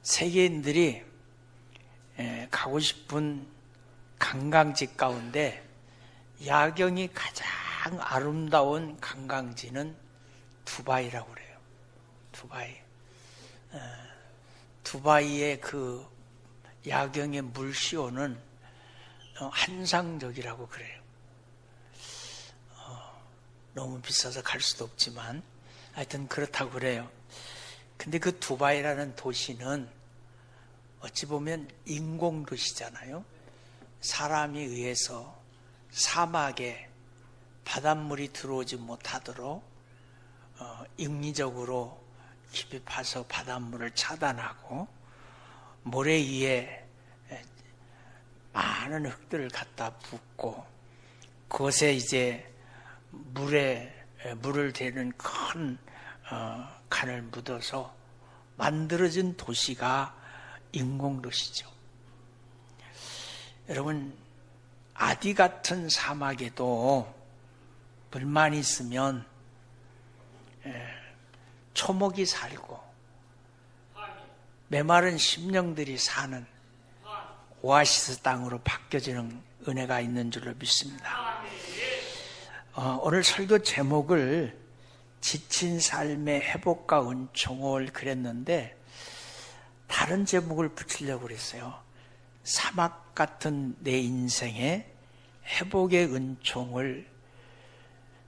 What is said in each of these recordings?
세계인들이 가고 싶은 관광지 가운데 야경이 가장 아름다운 관광지는 두바이라고 그래요. 두바이의 그 야경의 물시원은 환상적이라고 그래요. 너무 비싸서 갈 수도 없지만 하여튼 그렇다고 그래요. 근데 그 두바이라는 도시는 어찌 보면 인공도시잖아요. 사람에 의해서 사막에 바닷물이 들어오지 못하도록 인위적으로 깊이 파서 바닷물을 차단하고 모래 위에 많은 흙들을 갖다 붓고 그것에 이제 물을 대는 큰 간을 묻어서 만들어진 도시가 인공도시죠. 여러분, 아디 같은 사막에도 물만 있으면 초목이 살고 메마른 심령들이 사는 오아시스 땅으로 바뀌어지는 은혜가 있는 줄로 믿습니다. 오늘 설교 제목을 지친 삶의 회복과 은총을 그랬는데 다른 제목을 붙이려고 그랬어요. 사막 같은 내 인생에 회복의 은총을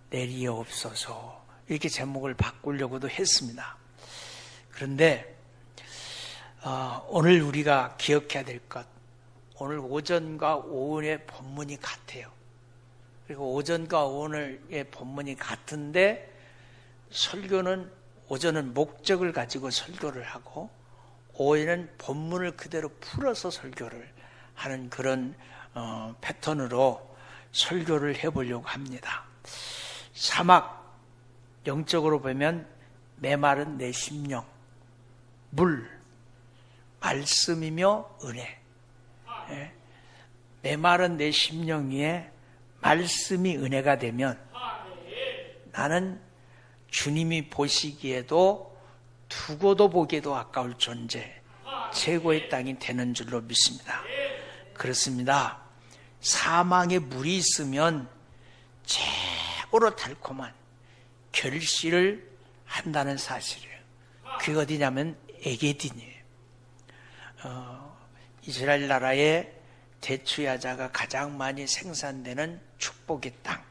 내리옵소서, 이렇게 제목을 바꾸려고도 했습니다. 그런데 오늘 우리가 기억해야 될 것, 오늘 오전과 오후의 본문이 같아요. 그리고 오전과 오늘의 본문이 같은데 설교는 오전은 목적을 가지고 설교를 하고 오후에는 본문을 그대로 풀어서 설교를 하는 그런 패턴으로 설교를 해보려고 합니다. 사막, 영적으로 보면 메마른 내 심령, 물, 말씀이며 은혜. 메마른 내 심령 위에 말씀이 은혜가 되면 나는 주님이 보시기에도 두고도 보기에도 아까울 존재, 최고의 땅이 되는 줄로 믿습니다. 그렇습니다. 사망에 물이 있으면 최고로 달콤한 결실을 한다는 사실이에요. 그게 어디냐면 에게딘이에요. 이스라엘 나라의 대추야자가 가장 많이 생산되는 축복의 땅.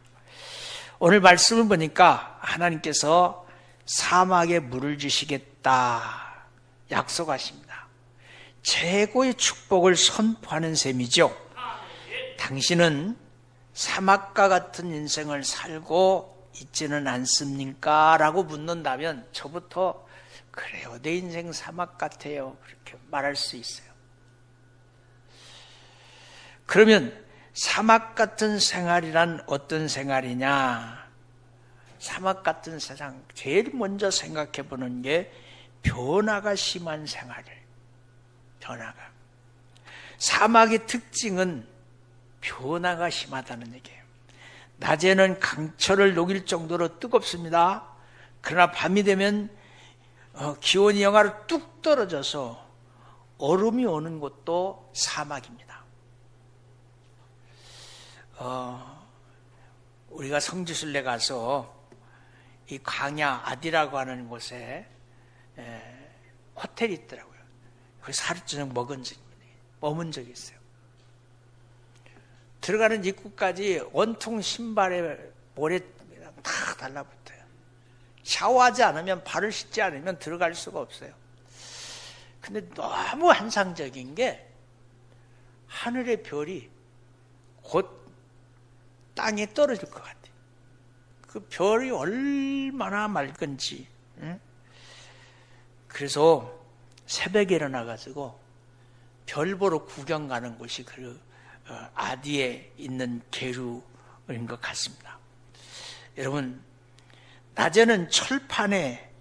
오늘 말씀을 보니까 하나님께서 사막에 물을 주시겠다 약속하십니다. 최고의 축복을 선포하는 셈이죠. 당신은 사막과 같은 인생을 살고 있지는 않습니까? 라고 묻는다면 저부터 그래요, 내 인생 사막 같아요, 그렇게 말할 수 있어요. 그러면 사막 같은 생활이란 어떤 생활이냐? 사막 같은 세상, 제일 먼저 생각해 보는 게 변화가 심한 생활을. 변화가. 사막의 특징은 변화가 심하다는 얘기예요. 낮에는 강철을 녹일 정도로 뜨겁습니다. 그러나 밤이 되면 기온이 영하로 뚝 떨어져서 얼음이 오는 곳도 사막입니다. 우리가 성지순례 가서 이 광야 아디라고 하는 곳에 호텔이 있더라고요. 거기서 하루 저녁 머문 적이 있어요. 들어가는 입구까지 원통 신발에 모래 다 달라붙어요. 샤워하지 않으면, 발을 씻지 않으면 들어갈 수가 없어요. 근데 너무 환상적인 게 하늘의 별이 곧 땅에 떨어질 것 같아요. 그 별이 얼마나 맑은지. 그래서 새벽에 일어나가지고 별 보러 구경 가는 곳이 그 아디에 있는 게루인 것 같습니다. 여러분, 낮에는 철판에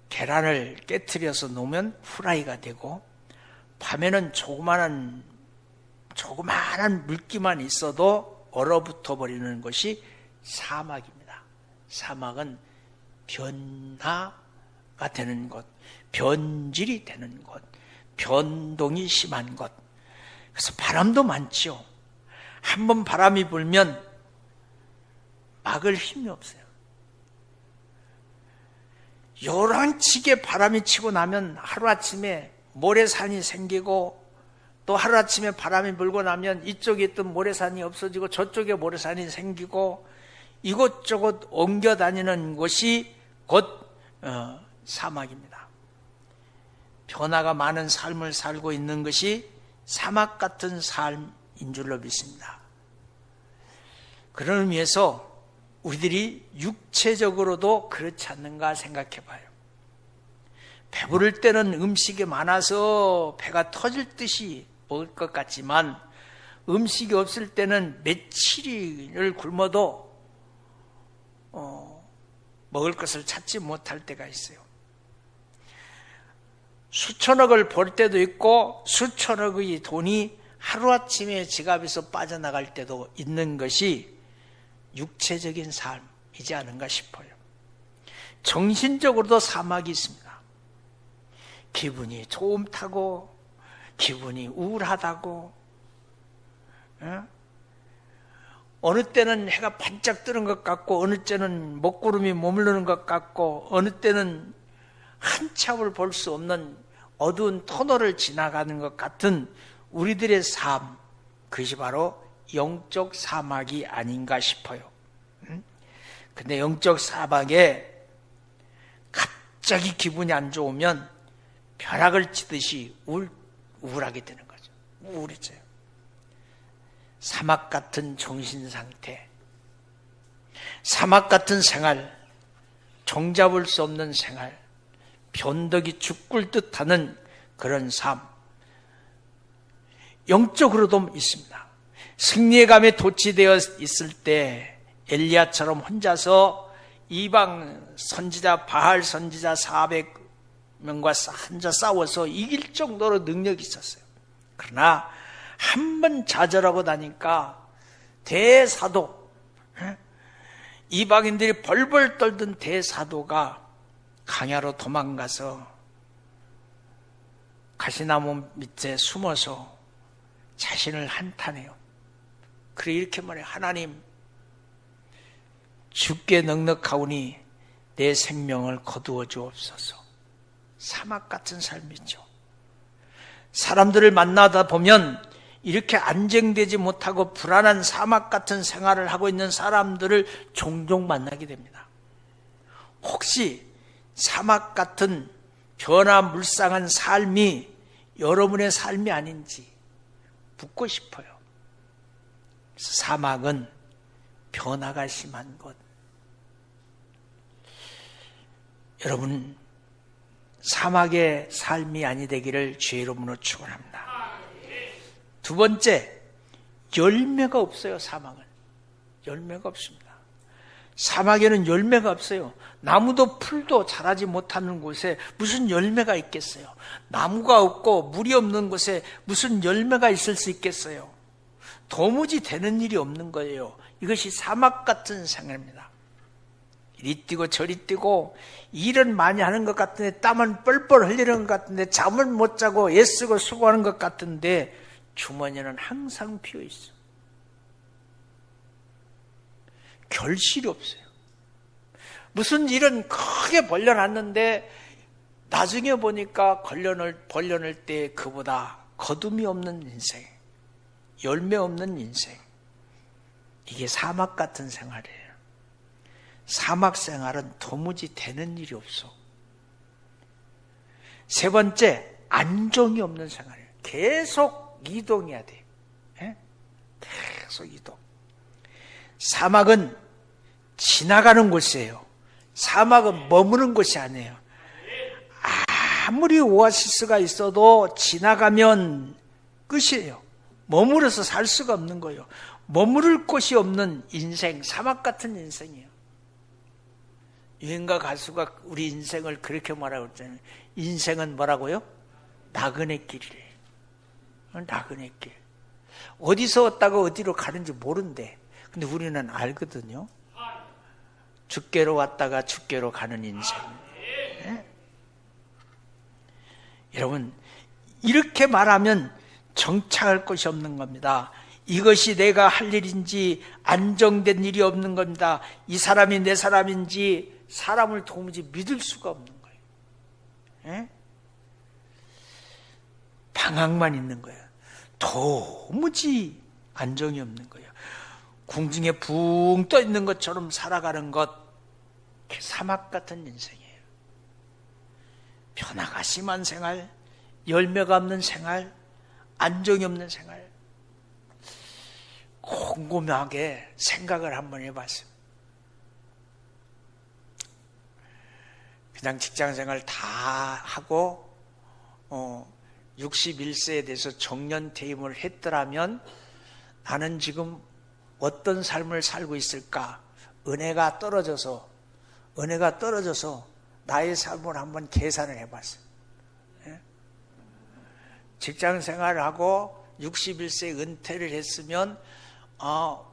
계란을 깨트려서 놓으면 후라이가 되고, 밤에는 조그마한 물기만 있어도 얼어붙어 버리는 것이 사막입니다. 사막은 변화, 되는 곳, 변질이 되는 곳, 변동이 심한 곳. 그래서 바람도 많지요. 한번 바람이 불면 막을 힘이 없어요. 요란치게 바람이 치고 나면 하루아침에 모래산이 생기고, 또 하루아침에 바람이 불고 나면 이쪽에 있던 모래산이 없어지고 저쪽에 모래산이 생기고, 이곳저곳 옮겨 다니는 곳이 곧 사막입니다. 변화가 많은 삶을 살고 있는 것이 사막 같은 삶인 줄로 믿습니다. 그런 의미에서 우리들이 육체적으로도 그렇지 않는가 생각해 봐요. 배부를 때는 음식이 많아서 배가 터질 듯이 먹을 것 같지만, 음식이 없을 때는 며칠을 굶어도 먹을 것을 찾지 못할 때가 있어요. 수천억을 벌 때도 있고 수천억의 돈이 하루아침에 지갑에서 빠져나갈 때도 있는 것이 육체적인 삶이지 않은가 싶어요. 정신적으로도 사막이 있습니다. 기분이 좋다고, 기분이 우울하다고, 어느 때는 해가 반짝 뜨는 것 같고, 어느 때는 먹구름이 머무르는 것 같고, 어느 때는 한참을 볼 수 없는 어두운 터널을 지나가는 것 같은 우리들의 삶, 그것이 바로 영적 사막이 아닌가 싶어요. 근데 영적 사막에 갑자기 기분이 안 좋으면 벼락을 치듯이 우울하게 되는 거죠. 우울해져요. 사막 같은 정신 상태, 사막 같은 생활, 종잡을 수 없는 생활, 변덕이 죽을 듯하는 그런 삶, 영적으로도 있습니다. 승리의 감에 도취되어 있을 때 엘리야처럼 혼자서 이방 선지자, 바알 선지자 400명과 혼자 싸워서 이길 정도로 능력이 있었어요. 그러나 한번 좌절하고 나니까 대사도, 이방인들이 벌벌 떨던 대사도가 강야로 도망가서 가시나무 밑에 숨어서 자신을 한탄해요. 그래 이렇게 말해요. 하나님, 죽게 넉넉하오니 내 생명을 거두어 주옵소서. 사막 같은 삶이죠. 사람들을 만나다 보면 이렇게 안정되지 못하고 불안한 사막 같은 생활을 하고 있는 사람들을 종종 만나게 됩니다. 혹시 사막 같은 변화물상한 삶이 여러분의 삶이 아닌지 묻고 싶어요. 그래서 사막은 변화가 심한 곳. 여러분, 사막의 삶이 아니 되기를 주의 이름으로 축원합니다. 두 번째, 열매가 없어요. 사막은 열매가 없습니다. 사막에는 열매가 없어요. 나무도 풀도 자라지 못하는 곳에 무슨 열매가 있겠어요? 나무가 없고 물이 없는 곳에 무슨 열매가 있을 수 있겠어요? 도무지 되는 일이 없는 거예요. 이것이 사막 같은 생활입니다. 이리 뛰고 저리 뛰고 일은 많이 하는 것 같은데 땀은 뻘뻘 흘리는 것 같은데 잠을 못 자고 애쓰고 수고하는 것 같은데 주머니는 항상 비어 있어. 결실이 없어요. 무슨 일은 크게 벌려놨는데 나중에 보니까 벌려낼 때 그보다 거둠이 없는 인생, 열매 없는 인생. 이게 사막 같은 생활이에요. 사막 생활은 도무지 되는 일이 없어. 세 번째, 안정이 없는 생활이에요. 계속 이동해야 돼. 계속 이동. 사막은 지나가는 곳이에요. 사막은 머무는 곳이 아니에요. 아무리 오아시스가 있어도 지나가면 끝이에요. 머무르서 살 수가 없는 거예요. 머무를 곳이 없는 인생, 사막 같은 인생이에요. 유행가 가수가 우리 인생을 그렇게 말하고 있잖아요. 인생은 뭐라고요? 나그네 길이래요. 나그네 길. 어디서 왔다가 어디로 가는지 모른대. 근데 우리는 알거든요. 죽게로 왔다가 죽게로 가는 인생. 여러분, 이렇게 말하면 정착할 것이 없는 겁니다. 이것이 내가 할 일인지 안정된 일이 없는 겁니다. 이 사람이 내 사람인지 사람을 도무지 믿을 수가 없는 거예요. 예? 방황만 있는 거예요. 도무지 안정이 없는 거예요. 궁중에 붕 떠 있는 것처럼 살아가는 것, 사막 같은 인생이에요. 변화가 심한 생활, 열매가 없는 생활, 안정이 없는 생활. 곰곰하게 생각을 한번 해봤어요. 그냥 직장생활 다 하고 61세에 대해서 정년퇴임을 했더라면 나는 지금 어떤 삶을 살고 있을까? 은혜가 떨어져서 나의 삶을 한번 계산을 해봤어요. 예? 직장생활을 하고 61세 은퇴를 했으면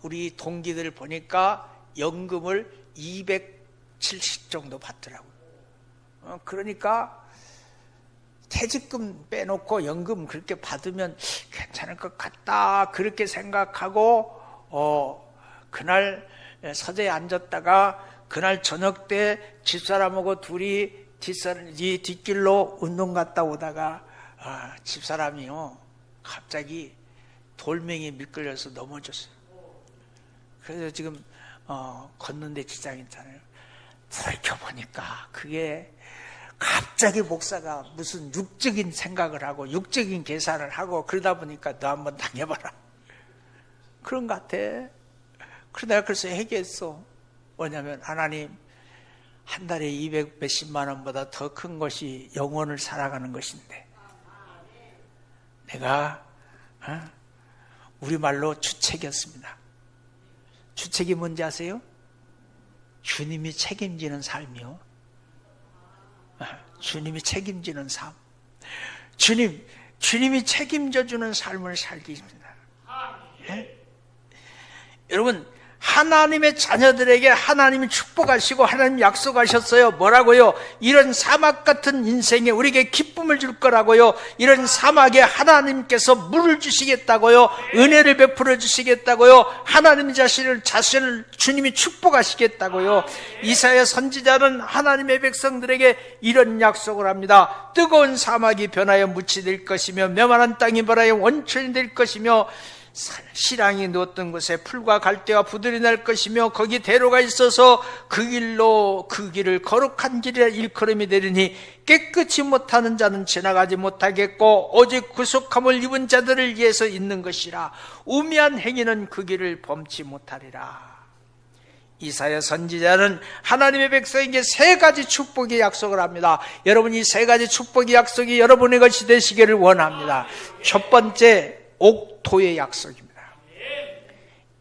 우리 동기들 보니까 연금을 270 정도 받더라고요. 그러니까 퇴직금 빼놓고 연금 그렇게 받으면 괜찮을 것 같다, 그렇게 생각하고 그날 서재에 앉았다가 그날 저녁 때 집사람하고 둘이 뒷길로 운동 갔다 오다가 집사람이요 갑자기 돌멩이에 미끌려서 넘어졌어요. 그래서 지금 걷는데 지장이 있잖아요. 돌이켜보니까 그게 갑자기 목사가 무슨 육적인 생각을 하고 육적인 계산을 하고 그러다 보니까 너 한번 당해봐라, 그런 것 같아. 그래서 내가 그래서 회개했어. 뭐냐면 하나님, 한 달에 200 몇십만 원보다 더 큰 것이 영혼을 살아가는 것인데 내가 우리말로 주책이었습니다. 주책이 뭔지 아세요? 주님이 책임지는 삶이요. 주님이 책임지는 삶. 주님이 책임져주는 삶을 살기입니다. 예? 여러분, 하나님의 자녀들에게 하나님이 축복하시고 하나님 약속하셨어요. 뭐라고요? 이런 사막 같은 인생에 우리에게 기쁨을 줄 거라고요. 이런 사막에 하나님께서 물을 주시겠다고요. 은혜를 베풀어 주시겠다고요. 하나님 자신을 주님이 축복하시겠다고요. 이사야 선지자는 하나님의 백성들에게 이런 약속을 합니다. 뜨거운 사막이 변하여 묻이 될 것이며 메마른 땅이 변하여 원천이 될 것이며 시랑이 누웠던 곳에 풀과 갈대와 부들이 날 것이며 거기 대로가 있어서 그 길을 거룩한 길이라 일컬음이 되리니 깨끗이 못하는 자는 지나가지 못하겠고 오직 구속함을 입은 자들을 위해서 있는 것이라. 우매한 행위는 그 길을 범치 못하리라. 이사야 선지자는 하나님의 백성에게 세 가지 축복의 약속을 합니다. 여러분, 이 세 가지 축복의 약속이 여러분의 것이 되시기를 원합니다. 첫 번째, 옥토의 약속입니다.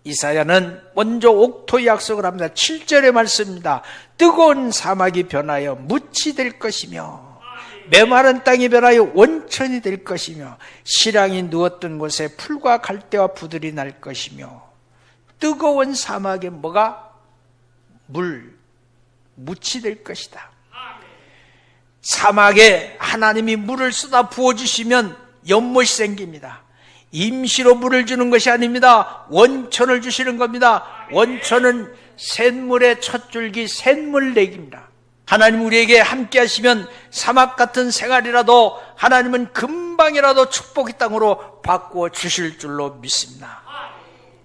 이사야는 먼저 옥토의 약속을 합니다. 7절의 말씀입니다. 뜨거운 사막이 변하여 묻이 될 것이며 메마른 땅이 변하여 원천이 될 것이며 시랑이 누웠던 곳에 풀과 갈대와 부들이 날 것이며. 뜨거운 사막에 뭐가? 묻이 될 것이다. 사막에 하나님이 물을 쏟아 부어주시면 연못이 생깁니다. 임시로 물을 주는 것이 아닙니다. 원천을 주시는 겁니다. 원천은 샘물의 첫 줄기 샘물내기입니다. 하나님 우리에게 함께 하시면 사막 같은 생활이라도 하나님은 금방이라도 축복의 땅으로 바꾸어 주실 줄로 믿습니다.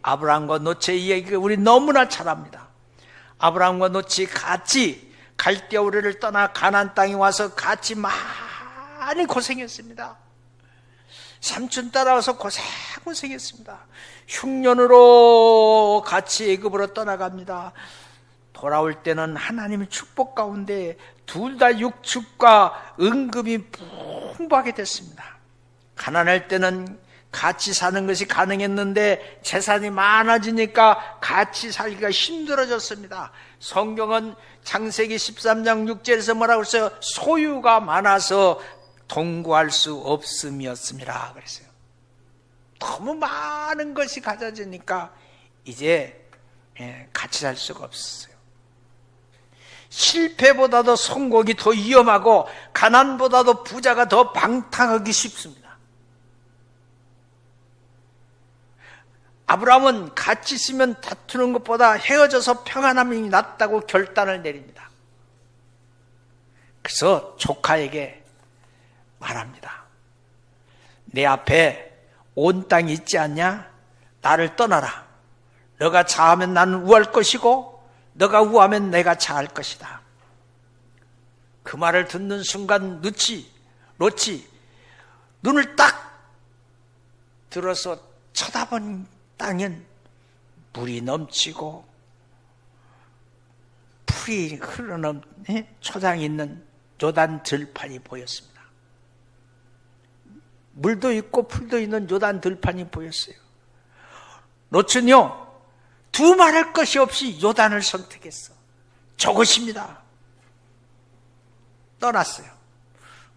아브라함과 롯의 이야기가 우리 너무나 잘 압니다. 아브라함과 롯이 같이 갈대아 우르를 떠나 가나안 땅에 와서 같이 많이 고생했습니다. 삼촌 따라와서 고생했습니다. 흉년으로 같이 애굽으로 떠나갑니다. 돌아올 때는 하나님의 축복 가운데 둘 다 육축과 은금이 풍부하게 됐습니다. 가난할 때는 같이 사는 것이 가능했는데 재산이 많아지니까 같이 살기가 힘들어졌습니다. 성경은 창세기 13장 6절에서 뭐라고 했어요? 소유가 많아서 동거할 수 없음이었습니다. 그랬어요. 너무 많은 것이 가져지니까 이제 같이 살 수가 없었어요. 실패보다도 성공이 더 위험하고 가난보다도 부자가 더 방탕하기 쉽습니다. 아브라함은 같이 있으면 다투는 것보다 헤어져서 평안함이 낫다고 결단을 내립니다. 그래서 조카에게 말합니다. 내 앞에 온 땅이 있지 않냐? 나를 떠나라. 너가 좌하면 나는 우할 것이고 너가 우하면 내가 좌할 것이다. 그 말을 듣는 순간 롯이 눈을 딱 들어서 쳐다본 땅엔 물이 넘치고 풀이 흘러넘 초장이 있는 요단 들판이 보였습니다. 물도 있고 풀도 있는 요단 들판이 보였어요. 롯은요, 두말할 것이 없이 요단을 선택했어. 저것입니다. 떠났어요.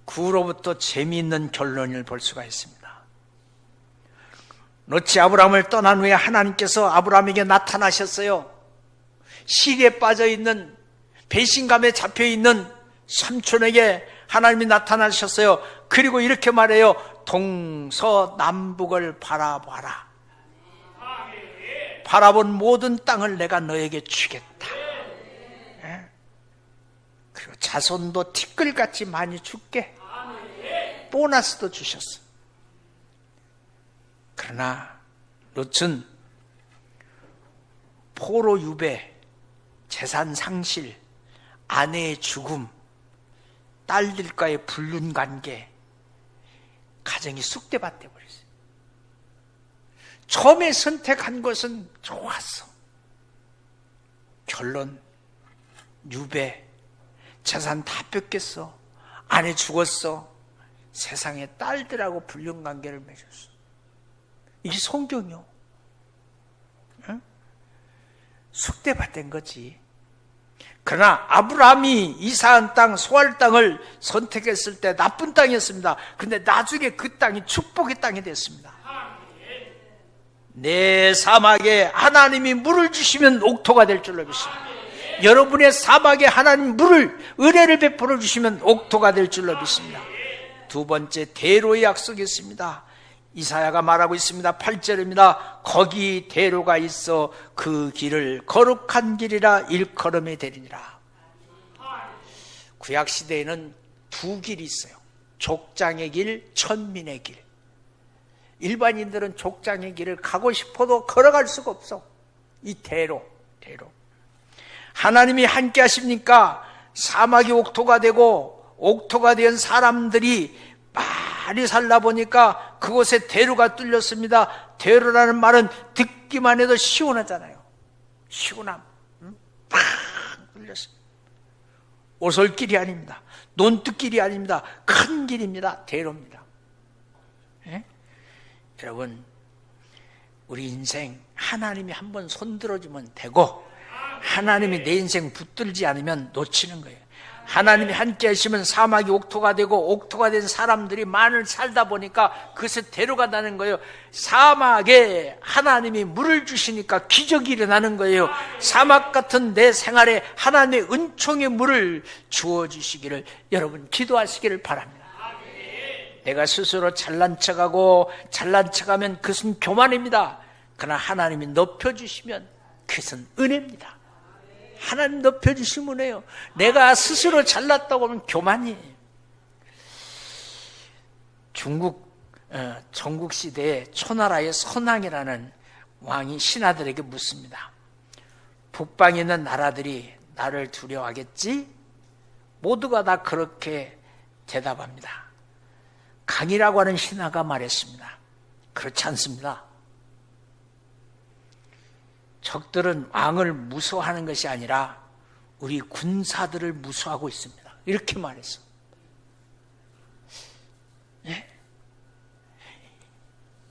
그 후로부터 재미있는 결론을 볼 수가 있습니다. 롯이 아브라함을 떠난 후에 하나님께서 아브라함에게 나타나셨어요. 시리에 빠져있는, 배신감에 잡혀있는 삼촌에게 하나님이 나타나셨어요. 그리고 이렇게 말해요. 동서남북을 바라봐라. 바라본 모든 땅을 내가 너에게 주겠다. 그리고 자손도 티끌같이 많이 줄게. 보너스도 주셨어. 그러나 롯은 포로 유배, 재산 상실, 아내의 죽음, 딸들과의 불륜 관계, 가정이 쑥대밭돼 버렸어요. 처음에 선택한 것은 좋았어. 결론, 유배, 재산 다 뺏겼어. 아내 죽었어. 세상에 딸들하고 불륜 관계를 맺었어. 이게 성경이요. 응? 쑥대밭된 거지. 그러나 아브라함이 이사한 땅, 소알 땅을 선택했을 때 나쁜 땅이었습니다. 그런데 나중에 그 땅이 축복의 땅이 됐습니다. 내 사막에 하나님이 물을 주시면 옥토가 될 줄로 믿습니다. 여러분의 사막에 하나님 물을, 은혜를 베풀어 주시면 옥토가 될 줄로 믿습니다. 두 번째, 대로의 약속이 있습니다. 이사야가 말하고 있습니다. 8절입니다. 거기 대로가 있어 그 길을 거룩한 길이라 일컬음이 되리니라. 구약시대에는 두 길이 있어요. 족장의 길, 천민의 길. 일반인들은 족장의 길을 가고 싶어도 걸어갈 수가 없어. 이 대로. 하나님이 함께 하십니까? 사막이 옥토가 되고 옥토가 된 사람들이 많이 살다 보니까 그곳에 대로가 뚫렸습니다. 대로라는 말은 듣기만 해도 시원하잖아요. 시원함. 팍 뚫렸어요. 오솔길이 아닙니다. 논뚝길이 아닙니다. 큰 길입니다. 대로입니다. 예? 여러분, 우리 인생 하나님이 한번 손들어주면 되고 하나님이 내 인생 붙들지 않으면 놓치는 거예요. 하나님이 함께 하시면 사막이 옥토가 되고 옥토가 된 사람들이 많이 살다 보니까 그것에 대로가 나는 거예요. 사막에 하나님이 물을 주시니까 기적이 일어나는 거예요. 사막 같은 내 생활에 하나님의 은총의 물을 주어주시기를 여러분 기도하시기를 바랍니다. 내가 스스로 잘난 척하고 잘난 척하면 그것은 교만입니다. 그러나 하나님이 높여주시면 그것은 은혜입니다. 하나님 높여주시면 은혜요. 내가 스스로 잘났다고 하면 교만이에요. 전국시대에 초나라의 선왕이라는 왕이 신하들에게 묻습니다. 북방에 있는 나라들이 나를 두려워하겠지? 모두가 다 그렇게 대답합니다. 강이라고 하는 신하가 말했습니다. 그렇지 않습니다. 적들은 왕을 무서워하는 것이 아니라 우리 군사들을 무서워하고 있습니다. 이렇게 말했어. 예?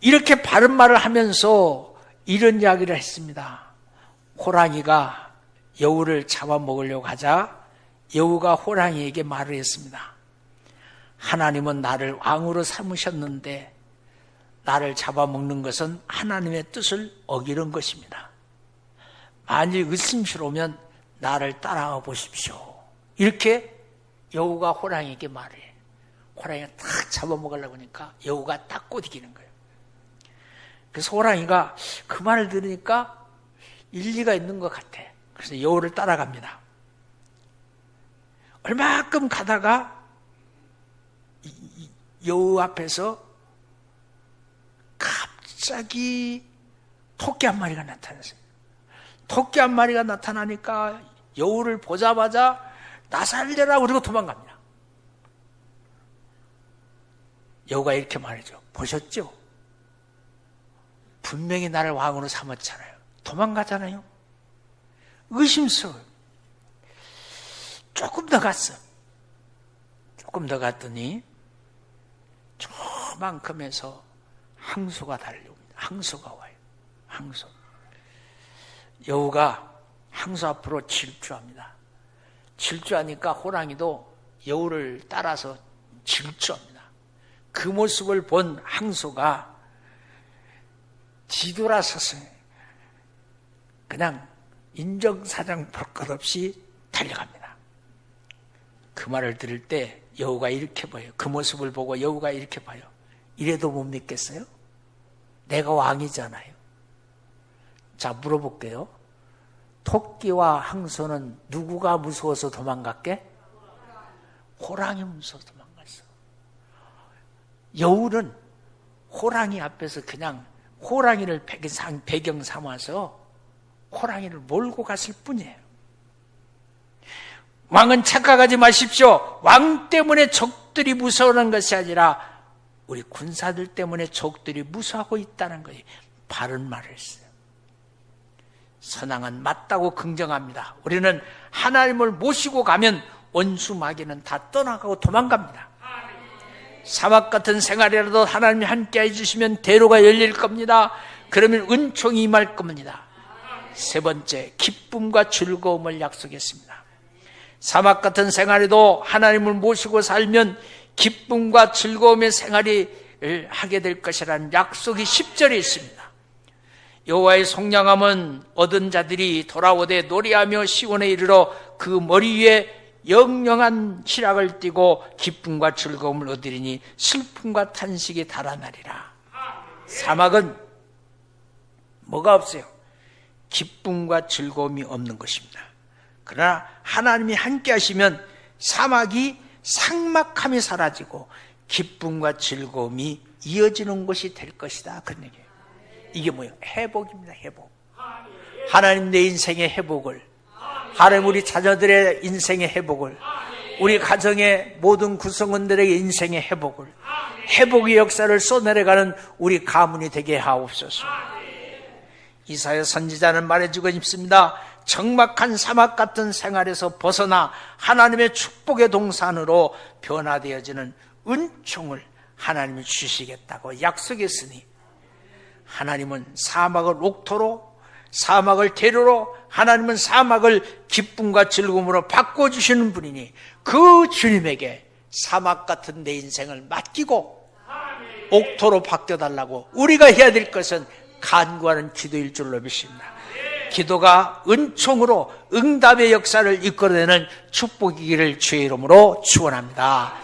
이렇게 바른 말을 하면서 이런 이야기를 했습니다. 호랑이가 여우를 잡아먹으려고 하자 여우가 호랑이에게 말을 했습니다. 하나님은 나를 왕으로 삼으셨는데 나를 잡아먹는 것은 하나님의 뜻을 어기는 것입니다. 만일 의심스러우면 나를 따라와 보십시오. 이렇게 여우가 호랑이에게 말해. 호랑이가 딱 잡아먹으려고 하니까 여우가 딱 꼬드기는 거예요. 그래서 호랑이가 그 말을 들으니까 일리가 있는 것 같아. 그래서 여우를 따라갑니다. 얼마큼 가다가 여우 앞에서 갑자기 토끼 한 마리가 나타났어요. 토끼 한 마리가 나타나니까 여우를 보자마자 나 살려라 그러고 도망갑니다. 여우가 이렇게 말이죠. 보셨죠? 분명히 나를 왕으로 삼았잖아요. 도망가잖아요. 의심스러워요. 조금 더 갔어. 조금 더 갔더니 저만큼에서 항소가 달려옵니다. 항소가 와요. 항소. 여우가 항소 앞으로 질주합니다. 질주하니까 호랑이도 여우를 따라서 질주합니다. 그 모습을 본 항소가 뒤돌아서서 그냥 인정사정 볼 것 없이 달려갑니다. 그 말을 들을 때 여우가 이렇게 봐요. 그 모습을 보고 여우가 이렇게 봐요. 이래도 못 믿겠어요? 내가 왕이잖아요. 자, 물어볼게요. 토끼와 항소는 누구가 무서워서 도망갔게? 호랑이 무서워서 도망갔어. 여우는 호랑이 앞에서 그냥 호랑이를 배경 삼아서 호랑이를 몰고 갔을 뿐이에요. 왕은 착각하지 마십시오. 왕 때문에 적들이 무서워하는 것이 아니라 우리 군사들 때문에 적들이 무서워하고 있다는 거예요. 바른 말을 했어요. 선왕은 맞다고 긍정합니다. 우리는 하나님을 모시고 가면 원수 마귀는 다 떠나가고 도망갑니다. 사막 같은 생활이라도 하나님이 함께 해주시면 대로가 열릴 겁니다. 그러면 은총이 임할 겁니다. 세 번째, 기쁨과 즐거움을 약속했습니다. 사막 같은 생활에도 하나님을 모시고 살면 기쁨과 즐거움의 생활을 하게 될 것이라는 약속이 10절에 있습니다. 여호와의 속량함은 얻은 자들이 돌아오되 노래하며 시온에 이르러 그 머리 위에 영영한 희락을 띠고 기쁨과 즐거움을 얻으리니 슬픔과 탄식이 달아나리라. 사막은 뭐가 없어요? 기쁨과 즐거움이 없는 것입니다. 그러나 하나님이 함께 하시면 사막이 삭막함이 사라지고 기쁨과 즐거움이 이어지는 것이 될 것이다. 그런 얘기예요. 이게 뭐예요? 회복입니다. 회복. 하나님 내 인생의 회복을, 하나님 우리 자녀들의 인생의 회복을, 우리 가정의 모든 구성원들에게 인생의 회복을, 회복의 역사를 쏘내려가는 우리 가문이 되게 하옵소서. 이사야 선지자는 말해주고 있습니다. 적막한 사막 같은 생활에서 벗어나 하나님의 축복의 동산으로 변화되어지는 은총을 하나님이 주시겠다고 약속했으니 하나님은 사막을 옥토로, 사막을 대로로, 하나님은 사막을 기쁨과 즐거움으로 바꿔주시는 분이니 그 주님에게 사막 같은 내 인생을 맡기고 옥토로 바뀌어달라고 우리가 해야 될 것은 간구하는 기도일 줄로 믿습니다. 기도가 은총으로 응답의 역사를 이끌어내는 축복이기를 주의 이름으로 축원합니다.